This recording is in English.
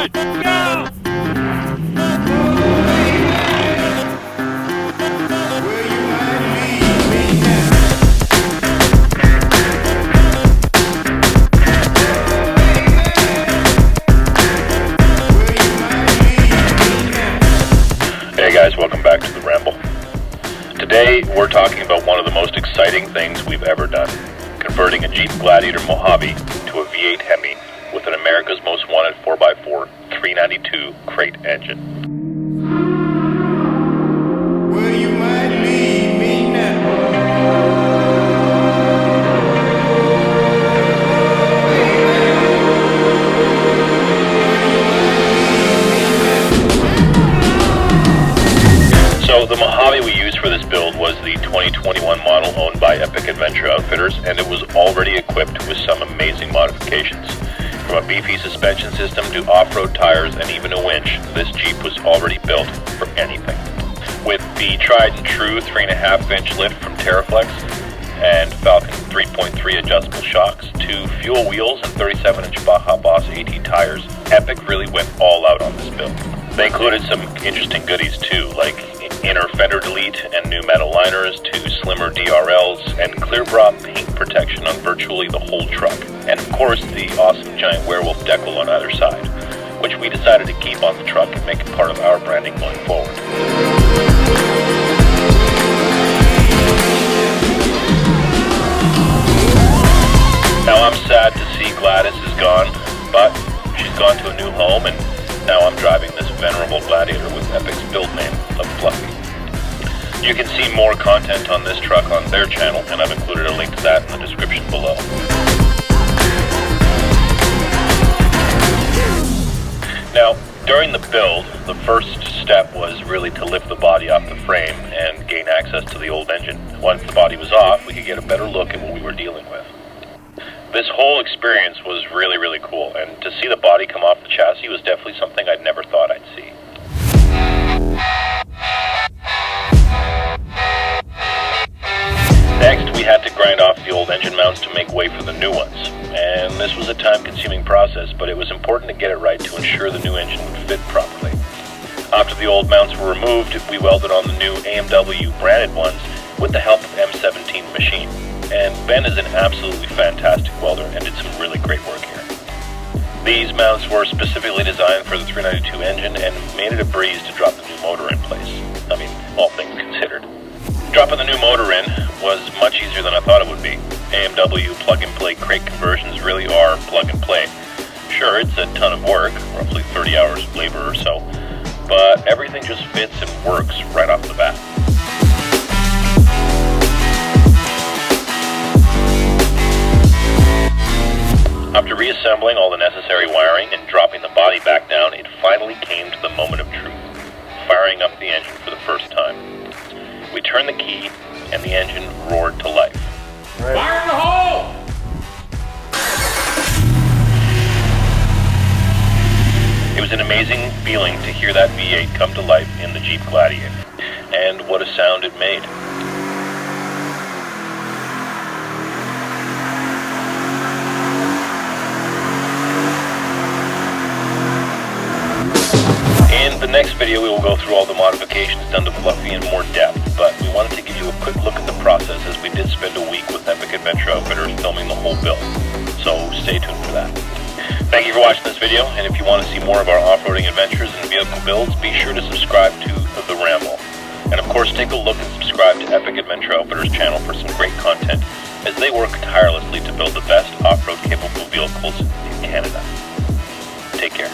Good. Go! Hey guys, welcome back to the Ramble. Today we're talking about one of the most exciting things we've ever done, converting a Jeep Gladiator Mojave to a V8 Hemi with an America's Most Wanted 4x4 392 crate engine. Well, you might leave me now. So the Mojave we used for this build was the 2021 model owned by Epic Adventure Outfitters, and it was already equipped with some amazing modifications. From a beefy suspension system to off-road tires and even a winch, this Jeep was already built for anything. With the tried and true 3.5-inch lift from Teraflex and Falcon 3.3 adjustable shocks to fuel wheels and 37-inch Baja Boss AT tires, Epic really went all out on this build. They included some interesting goodies too, like inner fender delete and new metal liners to slimmer DRLs and clear bra paint protection on virtually the whole truck. And of course the awesome giant werewolf decal on either side, which we decided to keep on the truck and make it part of our branding going forward. Now I'm sad to see Gladys is gone, but she's gone to a new home, and now I'm driving this venerable Gladiator with Epic's build name of Fluffy. You can see more content on this truck on their channel, and I've included a link to that in the description below. Now, during the build, the first step was really to lift the body off the frame and gain access to the old engine. Once the body was off, we could get a better look at what we were dealing with. This whole experience was really, really cool, and to see the body come off the chassis was definitely something I'd never thought I'd see. Next, we had to grind off the old engine mounts to make way for the new ones, and this was a time-consuming process, but it was important to get it right to ensure the new engine would fit properly. After the old mounts were removed, we welded on the new AMW branded ones with the help of M17 machine. And Ben is an absolutely fantastic welder and did some really great work here. These mounts were specifically designed for the 392 engine and made it a breeze to drop the new motor in place. I mean, all things considered. Dropping the new motor in was much easier than I thought it would be. AMW plug-and-play crate conversions really are plug-and-play. Sure, it's a ton of work, roughly 30 hours of labor or so, but everything just fits and works right off the bat. After reassembling all the necessary wiring and dropping the body back down, it finally came to the moment of truth, firing up the engine for the first time. We turned the key, and the engine roared to life. Right. Fire in the hole! It was an amazing feeling to hear that V8 come to life in the Jeep Gladiator, and what a sound it made. In the next video, we will go through all the modifications done to Fluffy in more depth, but we wanted to give you a quick look at the process as we did spend a week with Epic Adventure Outfitters filming the whole build, so stay tuned for that. Thank you for watching this video, and if you want to see more of our off-roading adventures and vehicle builds, be sure to subscribe to The Ramble. And of course, take a look and subscribe to Epic Adventure Outfitters channel for some great content as they work tirelessly to build the best off-road capable vehicles in Canada. Take care.